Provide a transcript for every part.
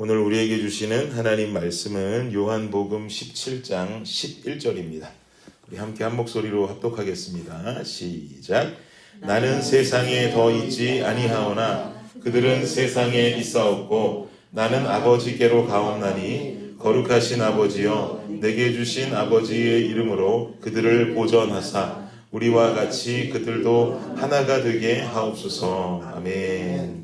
오늘 우리에게 주시는 하나님 말씀은 요한복음 17장 11절입니다. 우리 함께 한 목소리로 합독하겠습니다. 시작. 나는 세상에 더 있지 아니하오나 그들은 세상에 있사옵고 나는 아버지께로 가옵나니 거룩하신 아버지여 내게 주신 아버지의 이름으로 그들을 보전하사 우리와 같이 그들도 하나가 되게 하옵소서. 아멘.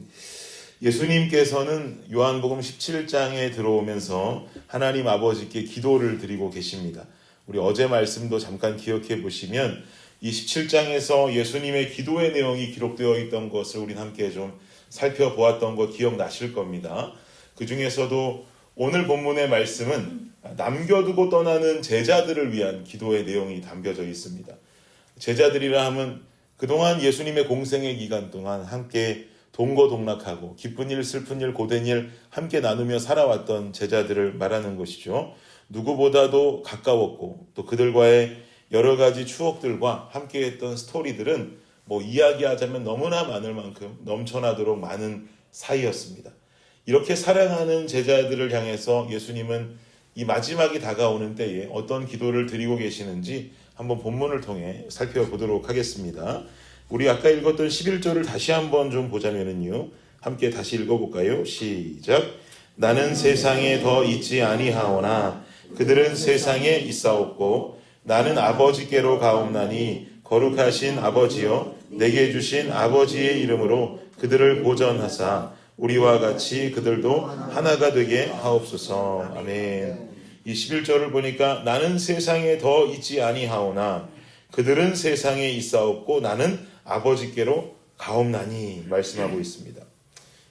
예수님께서는 요한복음 17장에 들어오면서 하나님 아버지께 기도를 드리고 계십니다. 우리 어제 말씀도 잠깐 기억해 보시면 이 17장에서 예수님의 기도의 내용이 기록되어 있던 것을 우리 함께 좀 살펴보았던 거 기억나실 겁니다. 그 중에서도 오늘 본문의 말씀은 남겨두고 떠나는 제자들을 위한 기도의 내용이 담겨져 있습니다. 제자들이라 하면 그동안 예수님의 공생의 기간 동안 함께 동거동락하고 기쁜 일, 슬픈 일, 고된 일 함께 나누며 살아왔던 제자들을 말하는 것이죠. 누구보다도 가까웠고 또 그들과의 여러 가지 추억들과 함께했던 스토리들은 이야기하자면 너무나 많을 만큼 넘쳐나도록 많은 사이였습니다. 이렇게 사랑하는 제자들을 향해서 예수님은 이 마지막이 다가오는 때에 어떤 기도를 드리고 계시는지 한번 본문을 통해 살펴보도록 하겠습니다. 우리 아까 읽었던 11절을 다시 한번 좀 보자면요. 함께 다시 읽어볼까요? 시작. 나는 세상에 더 있지 아니하오나 그들은 세상에 있사옵고 나는 아버지께로 가옵나니 거룩하신 아버지여 내게 주신 아버지의 이름으로 그들을 보전하사 우리와 같이 그들도 하나가 되게 하옵소서. 아멘. 이 11절을 보니까 나는 세상에 더 있지 아니하오나 그들은 세상에 있사옵고 나는 아버지께로 가옵나니 말씀하고 있습니다.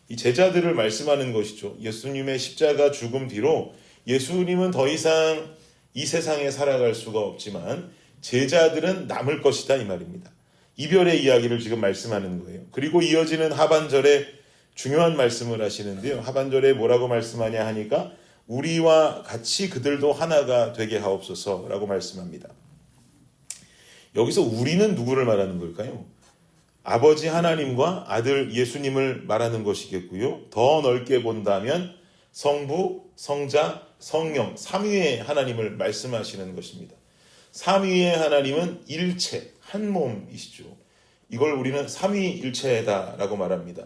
이 제자들을 말씀하는 것이죠. 예수님의 십자가 죽음 뒤로 예수님은 더 이상 이 세상에 살아갈 수가 없지만 제자들은 남을 것이다 이 말입니다. 이별의 이야기를 지금 말씀하는 거예요. 그리고 이어지는 하반절에 중요한 말씀을 하시는데요. 하반절에 뭐라고 말씀하냐 하니까 우리와 같이 그들도 하나가 되게 하옵소서라고 말씀합니다. 여기서 우리는 누구를 말하는 걸까요? 아버지 하나님과 아들 예수님을 말하는 것이겠고요. 더 넓게 본다면 성부, 성자, 성령, 삼위의 하나님을 말씀하시는 것입니다. 삼위의 하나님은 일체, 한 몸이시죠. 이걸 우리는 삼위일체다라고 말합니다.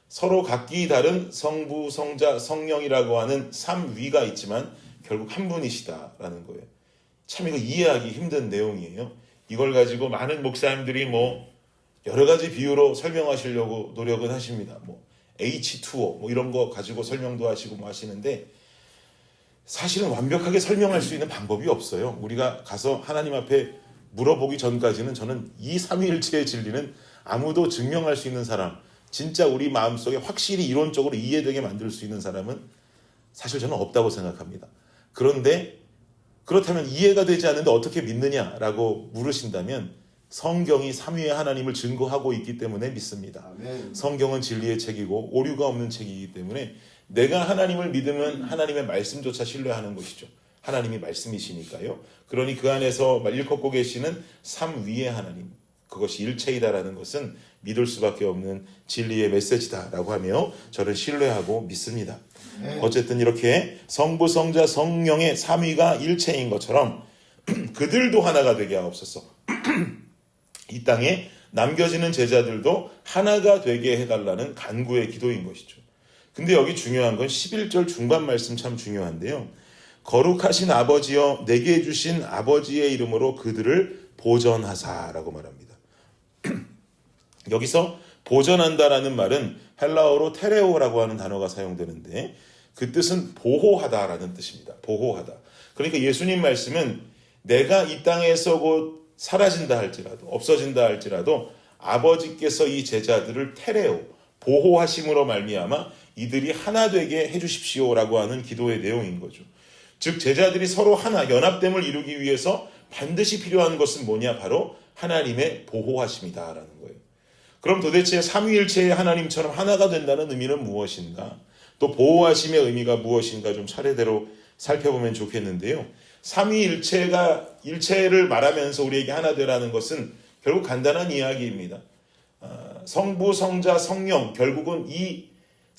서로 각기 다른 성부, 성자, 성령이라고 하는 삼위가 있지만 결국 한 분이시다라는 거예요. 참 이거 이해하기 힘든 내용이에요. 이걸 가지고 많은 목사님들이 여러 가지 비유로 설명하시려고 노력은 하십니다. H2O 이런 거 가지고 설명도 하시고 하시는데 사실은 완벽하게 설명할 수 있는 방법이 없어요. 우리가 가서 하나님 앞에 물어보기 전까지는 저는 이 삼위일체의 진리는 아무도 증명할 수 있는 사람, 진짜 우리 마음속에 확실히 이론적으로 이해되게 만들 수 있는 사람은 사실 저는 없다고 생각합니다. 그런데 그렇다면 이해가 되지 않는데 어떻게 믿느냐라고 물으신다면 성경이 삼위의 하나님을 증거하고 있기 때문에 믿습니다. 아멘. 성경은 진리의 책이고 오류가 없는 책이기 때문에 내가 하나님을 믿으면 하나님의 말씀조차 신뢰하는 것이죠. 하나님이 말씀이시니까요. 그러니 그 안에서 일컫고 계시는 삼위의 하나님, 그것이 일체이다라는 것은 믿을 수밖에 없는 진리의 메시지다라고 하며 저는 신뢰하고 믿습니다. 어쨌든 이렇게 성부, 성자, 성령의 삼위가 일체인 것처럼 그들도 하나가 되게 하옵소서. 이 땅에 남겨지는 제자들도 하나가 되게 해달라는 간구의 기도인 것이죠. 근데 여기 중요한 건 11절 중반 말씀 참 중요한데요. 거룩하신 아버지여 내게 주신 아버지의 이름으로 그들을 보전하사라고 말합니다. 여기서 보전한다라는 말은 헬라어로 테레오라고 하는 단어가 사용되는데 그 뜻은 보호하다라는 뜻입니다. 보호하다. 그러니까 예수님 말씀은 내가 이 땅에서 곧 사라진다 할지라도 없어진다 할지라도 아버지께서 이 제자들을 테레오 보호하심으로 말미암아 이들이 하나 되게 해주십시오라고 하는 기도의 내용인 거죠. 즉 제자들이 서로 하나 연합됨을 이루기 위해서 반드시 필요한 것은 뭐냐? 바로 하나님의 보호하심이다라는 거예요. 그럼 도대체 삼위일체의 하나님처럼 하나가 된다는 의미는 무엇인가? 또 보호하심의 의미가 무엇인가 좀 차례대로 살펴보면 좋겠는데요. 삼위일체가 일체를 말하면서 우리에게 하나 되라는 것은 결국 간단한 이야기입니다. 성부, 성자, 성령 결국은 이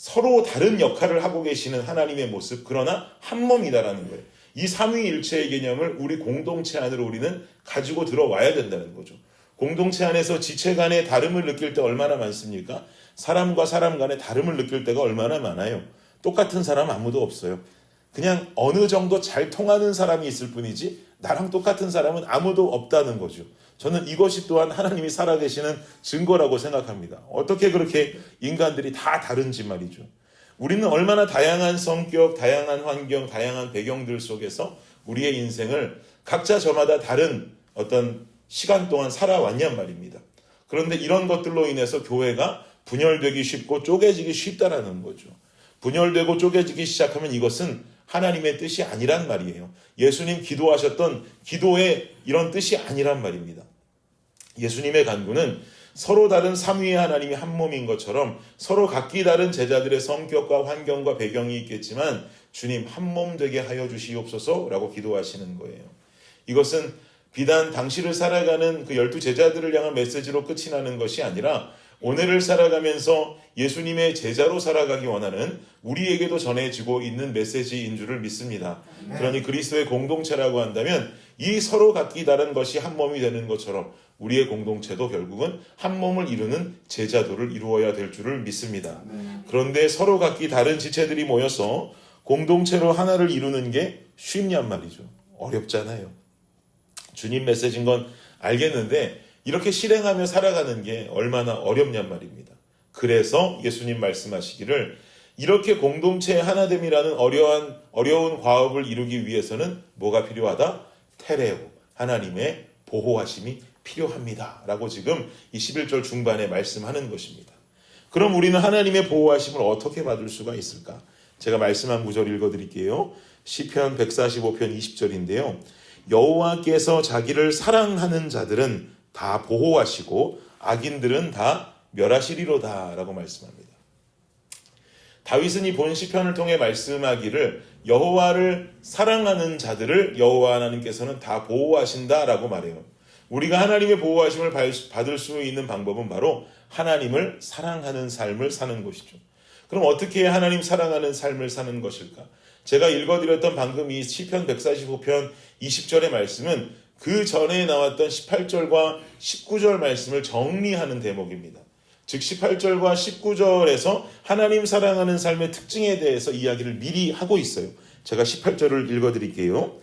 서로 다른 역할을 하고 계시는 하나님의 모습, 그러나 한 몸이다라는 거예요. 이 삼위일체의 개념을 우리 공동체 안으로 우리는 가지고 들어와야 된다는 거죠. 공동체 안에서 지체 간의 다름을 느낄 때 얼마나 많습니까? 사람과 사람 간의 다름을 느낄 때가 얼마나 많아요. 똑같은 사람 아무도 없어요. 그냥 어느 정도 잘 통하는 사람이 있을 뿐이지 나랑 똑같은 사람은 아무도 없다는 거죠. 저는 이것이 또한 하나님이 살아계시는 증거라고 생각합니다. 어떻게 그렇게 인간들이 다 다른지 말이죠. 우리는 얼마나 다양한 성격, 다양한 환경, 다양한 배경들 속에서 우리의 인생을 각자 저마다 다른 어떤 시간 동안 살아왔냔 말입니다. 그런데 이런 것들로 인해서 교회가 분열되기 쉽고 쪼개지기 쉽다라는 거죠. 분열되고 쪼개지기 시작하면 이것은 하나님의 뜻이 아니란 말이에요. 예수님 기도하셨던 기도의 이런 뜻이 아니란 말입니다. 예수님의 간구는 서로 다른 삼위의 하나님이 한 몸인 것처럼 서로 각기 다른 제자들의 성격과 환경과 배경이 있겠지만 주님 한 몸 되게 하여 주시옵소서라고 기도하시는 거예요. 이것은 비단 당시를 살아가는 그 12 제자들을 향한 메시지로 끝이 나는 것이 아니라 오늘을 살아가면서 예수님의 제자로 살아가기 원하는 우리에게도 전해지고 있는 메시지인 줄을 믿습니다. 그러니 그리스도의 공동체라고 한다면 이 서로 각기 다른 것이 한 몸이 되는 것처럼 우리의 공동체도 결국은 한 몸을 이루는 제자도를 이루어야 될 줄을 믿습니다. 그런데 서로 각기 다른 지체들이 모여서 공동체로 하나를 이루는 게 쉽냔 말이죠. 어렵잖아요. 주님 메시지인 건 알겠는데 이렇게 실행하며 살아가는 게 얼마나 어렵냔 말입니다. 그래서 예수님 말씀하시기를 이렇게 공동체의 하나됨이라는 어려운 과업을 이루기 위해서는 뭐가 필요하다? 테레오, 하나님의 보호하심이 필요합니다. 라고 지금 이 11절 중반에 말씀하는 것입니다. 그럼 우리는 하나님의 보호하심을 어떻게 받을 수가 있을까? 제가 말씀한 구절 읽어드릴게요. 시편 145편 20절인데요. 여호와께서 자기를 사랑하는 자들은 다 보호하시고 악인들은 다 멸하시리로다 라고 말씀합니다. 다윗은 이 본 시편을 통해 말씀하기를 여호와를 사랑하는 자들을 여호와 하나님께서는 다 보호하신다라고 말해요. 우리가 하나님의 보호하심을 받을 수 있는 방법은 바로 하나님을 사랑하는 삶을 사는 것이죠. 그럼 어떻게 하나님 사랑하는 삶을 사는 것일까? 제가 읽어드렸던 방금 이 시편 145편 20절의 말씀은 그 전에 나왔던 18절과 19절 말씀을 정리하는 대목입니다. 즉 18절과 19절에서 하나님 사랑하는 삶의 특징에 대해서 이야기를 미리 하고 있어요. 제가 18절을 읽어드릴게요.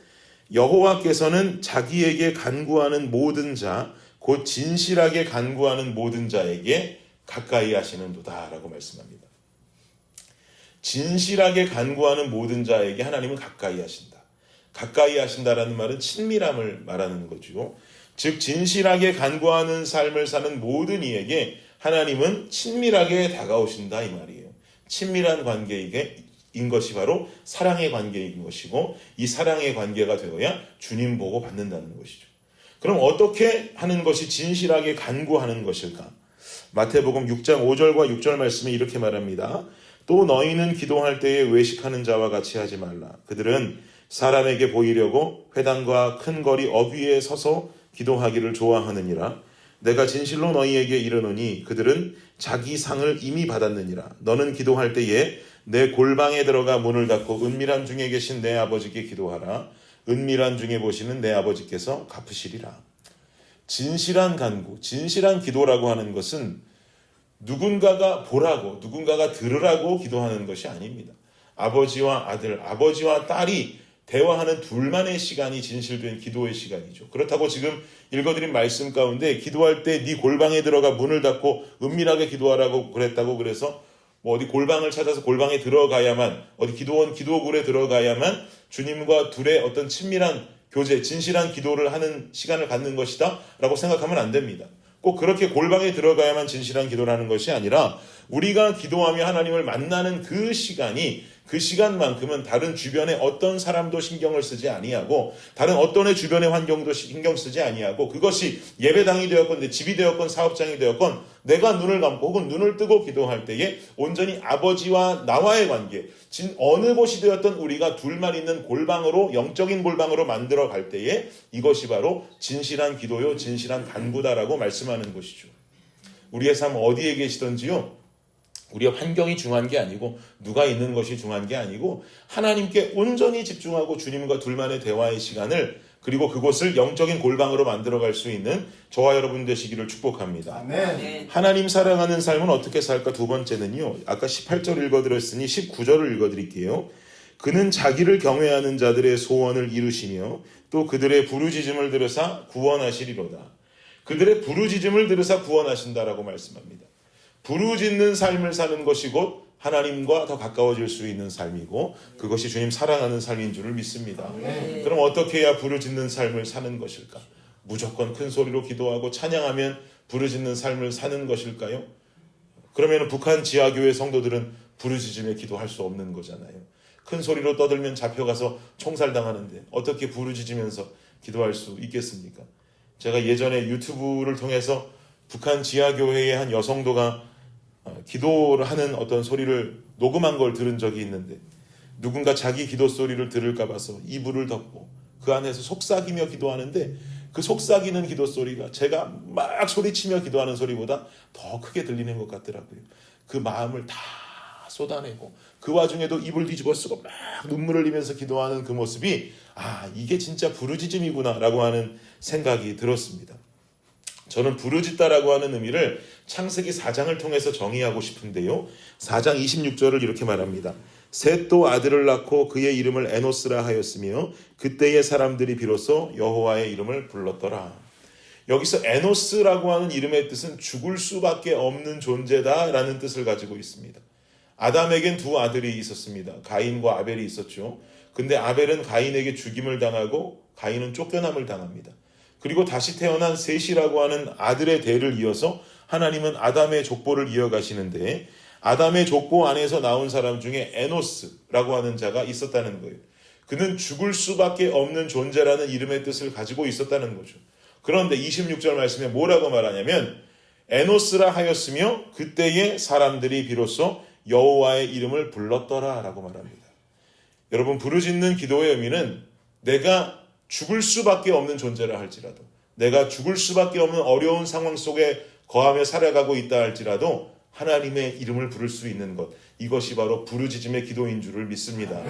여호와께서는 자기에게 간구하는 모든 자, 곧 진실하게 간구하는 모든 자에게 가까이 하시는도다 라고 말씀합니다. 진실하게 간구하는 모든 자에게 하나님은 가까이 하신다. 가까이 하신다라는 말은 친밀함을 말하는 거죠. 즉 진실하게 간구하는 삶을 사는 모든 이에게 하나님은 친밀하게 다가오신다 이 말이에요. 친밀한 관계인 것이 바로 사랑의 관계인 것이고 이 사랑의 관계가 되어야 주님 보고 받는다는 것이죠. 그럼 어떻게 하는 것이 진실하게 간구하는 것일까? 마태복음 6장 5절과 6절 말씀에 이렇게 말합니다. 또 너희는 기도할 때에 외식하는 자와 같이 하지 말라. 그들은 사람에게 보이려고 회당과 큰 거리 어귀에 서서 기도하기를 좋아하느니라. 내가 진실로 너희에게 이르노니 그들은 자기 상을 이미 받았느니라. 너는 기도할 때에 내 골방에 들어가 문을 닫고 은밀한 중에 계신 내 아버지께 기도하라. 은밀한 중에 보시는 내 아버지께서 갚으시리라. 진실한 간구, 진실한 기도라고 하는 것은 누군가가 보라고, 누군가가 들으라고 기도하는 것이 아닙니다. 아버지와 아들, 아버지와 딸이 대화하는 둘만의 시간이 진실된 기도의 시간이죠. 그렇다고 지금 읽어드린 말씀 가운데 기도할 때 네 골방에 들어가 문을 닫고 은밀하게 기도하라고 그랬다고 그래서 뭐 어디 골방을 찾아서 골방에 들어가야만, 어디 기도굴에 들어가야만 주님과 둘의 어떤 친밀한 교제, 진실한 기도를 하는 시간을 갖는 것이다 라고 생각하면 안 됩니다. 꼭 그렇게 골방에 들어가야만 진실한 기도를 하는 것이 아니라 우리가 기도하며 하나님을 만나는 그 시간만큼은 다른 주변의 어떤 사람도 신경을 쓰지 아니하고 다른 어떤의 주변의 환경도 신경 쓰지 아니하고 그것이 예배당이 되었건 내 집이 되었건 사업장이 되었건 내가 눈을 감고 혹은 눈을 뜨고 기도할 때에 온전히 아버지와 나와의 관계, 어느 곳이 되었던 우리가 둘만 있는 골방으로, 영적인 골방으로 만들어 갈 때에 이것이 바로 진실한 기도요, 진실한 간구다라고 말씀하는 것이죠. 우리의 삶 어디에 계시던지요, 우리의 환경이 중요한 게 아니고 누가 있는 것이 중요한 게 아니고 하나님께 온전히 집중하고 주님과 둘만의 대화의 시간을 그리고 그곳을 영적인 골방으로 만들어갈 수 있는 저와 여러분 되시기를 축복합니다. 아멘. 하나님 사랑하는 삶은 어떻게 살까? 두 번째는요. 아까 18절 읽어드렸으니 19절을 읽어드릴게요. 그는 자기를 경외하는 자들의 소원을 이루시며 또 그들의 부르짖음을 들으사 구원하시리로다. 그들의 부르짖음을 들으사 구원하신다라고 말씀합니다. 부르짖는 삶을 사는 것이 곧 하나님과 더 가까워질 수 있는 삶이고 그것이 주님 사랑하는 삶인 줄을 믿습니다. 그럼 어떻게 해야 부르짖는 삶을 사는 것일까? 무조건 큰 소리로 기도하고 찬양하면 부르짖는 삶을 사는 것일까요? 그러면 북한 지하교회 성도들은 부르짖으며 기도할 수 없는 거잖아요. 큰 소리로 떠들면 잡혀가서 총살당하는데 어떻게 부르짖으면서 기도할 수 있겠습니까? 제가 예전에 유튜브를 통해서 북한 지하교회의 한 여성도가 기도를 하는 어떤 소리를 녹음한 걸 들은 적이 있는데 누군가 자기 기도 소리를 들을까 봐서 이불을 덮고 그 안에서 속삭이며 기도하는데 그 속삭이는 기도 소리가 제가 막 소리치며 기도하는 소리보다 더 크게 들리는 것 같더라고요. 그 마음을 다 쏟아내고 그 와중에도 입을 뒤집어 쓰고 막 눈물을 흘리면서 기도하는 그 모습이 이게 진짜 부르짖음이구나 라고 하는 생각이 들었습니다. 저는 부르짖다라고 하는 의미를 창세기 4장을 통해서 정의하고 싶은데요. 4장 26절을 이렇게 말합니다. 셋도 아들을 낳고 그의 이름을 에노스라 하였으며 그때의 사람들이 비로소 여호와의 이름을 불렀더라. 여기서 에노스라고 하는 이름의 뜻은 죽을 수밖에 없는 존재다라는 뜻을 가지고 있습니다. 아담에겐 두 아들이 있었습니다. 가인과 아벨이 있었죠. 근데 아벨은 가인에게 죽임을 당하고 가인은 쫓겨남을 당합니다. 그리고 다시 태어난 셋이라고 하는 아들의 대를 이어서 하나님은 아담의 족보를 이어가시는데 아담의 족보 안에서 나온 사람 중에 에노스라고 하는 자가 있었다는 거예요. 그는 죽을 수밖에 없는 존재라는 이름의 뜻을 가지고 있었다는 거죠. 그런데 26절 말씀에 뭐라고 말하냐면 에노스라 하였으며 그때의 사람들이 비로소 여호와의 이름을 불렀더라 라고 말합니다. 여러분 부르짖는 기도의 의미는 내가 죽을 수밖에 없는 존재라 할지라도 내가 죽을 수밖에 없는 어려운 상황 속에 거하며 살아가고 있다 할지라도 하나님의 이름을 부를 수 있는 것 이것이 바로 부르짖음의 기도인 줄을 믿습니다.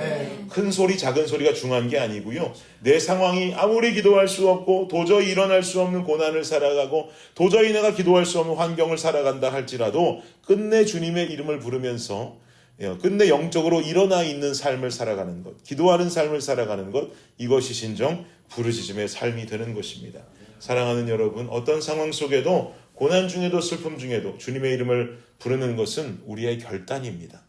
큰 소리 작은 소리가 중요한 게 아니고요. 내 상황이 아무리 기도할 수 없고 도저히 일어날 수 없는 고난을 살아가고 도저히 내가 기도할 수 없는 환경을 살아간다 할지라도 끝내 주님의 이름을 부르면서 끝내 영적으로 일어나 있는 삶을 살아가는 것, 기도하는 삶을 살아가는 것, 이것이 진정 부르짖음의 삶이 되는 것입니다. 사랑하는 여러분, 어떤 상황 속에도 고난 중에도 슬픔 중에도 주님의 이름을 부르는 것은 우리의 결단입니다.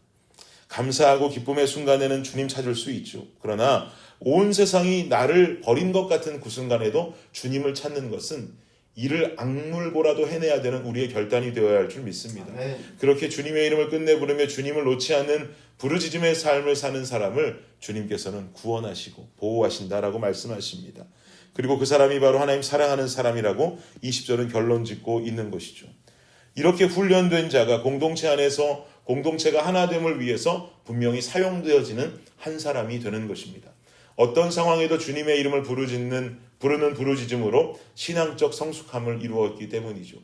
감사하고 기쁨의 순간에는 주님 찾을 수 있죠. 그러나 온 세상이 나를 버린 것 같은 그 순간에도 주님을 찾는 것은 이를 악물고라도 해내야 되는 우리의 결단이 되어야 할 줄 믿습니다. 그렇게 주님의 이름을 끝내 부르며 주님을 놓지 않는 부르짖음의 삶을 사는 사람을 주님께서는 구원하시고 보호하신다라고 말씀하십니다. 그리고 그 사람이 바로 하나님 사랑하는 사람이라고 20절은 결론 짓고 있는 것이죠. 이렇게 훈련된 자가 공동체 안에서 공동체가 하나됨을 위해서 분명히 사용되어지는 한 사람이 되는 것입니다. 어떤 상황에도 주님의 이름을 부르는 부르짖음으로 신앙적 성숙함을 이루었기 때문이죠.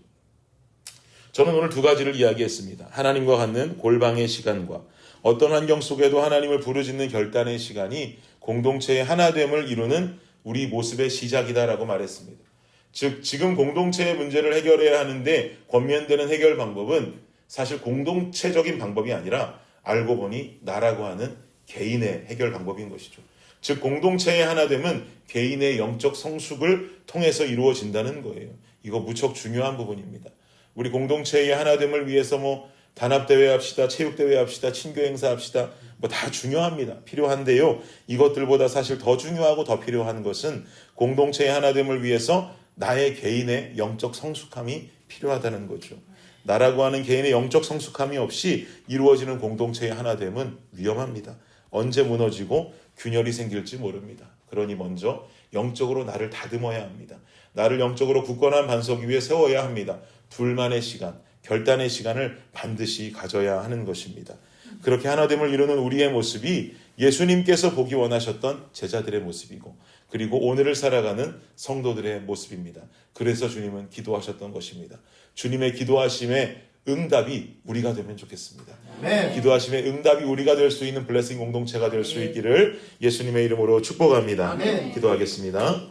저는 오늘 두 가지를 이야기했습니다. 하나님과 갖는 골방의 시간과 어떤 환경 속에도 하나님을 부르짖는 결단의 시간이 공동체의 하나됨을 이루는 우리 모습의 시작이다라고 말했습니다. 즉 지금 공동체의 문제를 해결해야 하는데 권면되는 해결 방법은 사실 공동체적인 방법이 아니라 알고 보니 나라고 하는 개인의 해결 방법인 것이죠. 즉 공동체의 하나됨은 개인의 영적 성숙을 통해서 이루어진다는 거예요. 이거 무척 중요한 부분입니다. 우리 공동체의 하나됨을 위해서 단합대회 합시다, 체육대회 합시다, 친교행사 합시다, 다 중요합니다. 필요한데요. 이것들보다 사실 더 중요하고 더 필요한 것은 공동체의 하나됨을 위해서 나의 개인의 영적 성숙함이 필요하다는 거죠. 나라고 하는 개인의 영적 성숙함이 없이 이루어지는 공동체의 하나됨은 위험합니다. 언제 무너지고 균열이 생길지 모릅니다. 그러니 먼저 영적으로 나를 다듬어야 합니다. 나를 영적으로 굳건한 반석 위에 세워야 합니다. 둘만의 시간, 결단의 시간을 반드시 가져야 하는 것입니다. 그렇게 하나됨을 이루는 우리의 모습이 예수님께서 보기 원하셨던 제자들의 모습이고 그리고 오늘을 살아가는 성도들의 모습입니다. 그래서 주님은 기도하셨던 것입니다. 주님의 기도하심에 응답이 우리가 되면 좋겠습니다. 네. 기도하심에 응답이 우리가 될 수 있는 블레싱 공동체가 될 수 있기를 예수님의 이름으로 축복합니다. 아멘. 기도하겠습니다.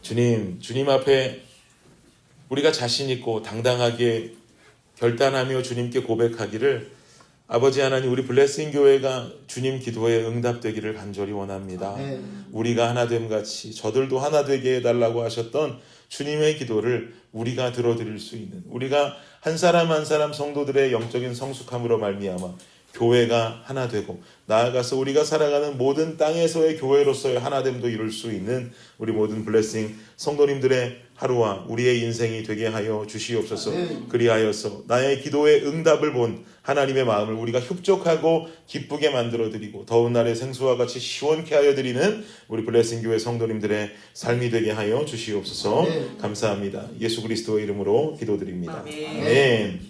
주님 앞에 우리가 자신 있고 당당하게 결단하며 주님께 고백하기를 아버지 하나님 우리 블레싱 교회가 주님 기도에 응답되기를 간절히 원합니다. 우리가 하나됨 같이 저들도 하나 되게 해달라고 하셨던 주님의 기도를 우리가 들어드릴 수 있는 우리가 한 사람 한 사람 성도들의 영적인 성숙함으로 말미암아 교회가 하나 되고 나아가서 우리가 살아가는 모든 땅에서의 교회로서의 하나됨도 이룰 수 있는 우리 모든 블레싱 성도님들의 하루와 우리의 인생이 되게 하여 주시옵소서. 그리하여서 나의 기도에 응답을 본 하나님의 마음을 우리가 흡족하고 기쁘게 만들어드리고 더운 날의 생수와 같이 시원케 하여 드리는 우리 블레싱 교회 성도님들의 삶이 되게 하여 주시옵소서. 감사합니다. 예수 그리스도의 이름으로 기도드립니다. 아멘.